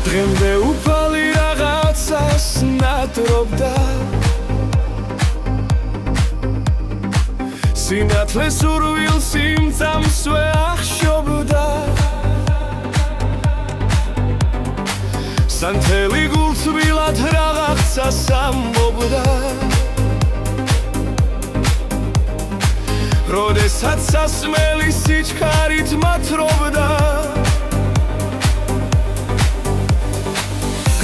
დღემდე უფალი რაღაცას ნადრობდა სინათლეს ურვილს იმწამსვე ახშობდა სანთელი გულთბილად რაღაცას ამბობდა როდესაც სასმელი სიჩქარით მათრობდა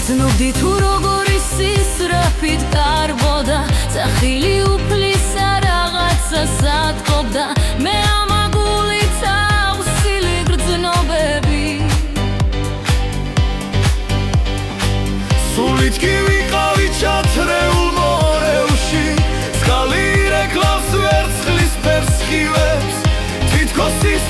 გრძნობდი თუ როგორი სისწრაფით კარბოდა სახილი უფლისა რაღაცას ატყობდა მე ამაგულით ავსილი გრძნობები სულით კი ვიყავი ჩათრეულ მორევში წყალი რეკლავს ვერცხლის ფერსხივებს თითქოს ის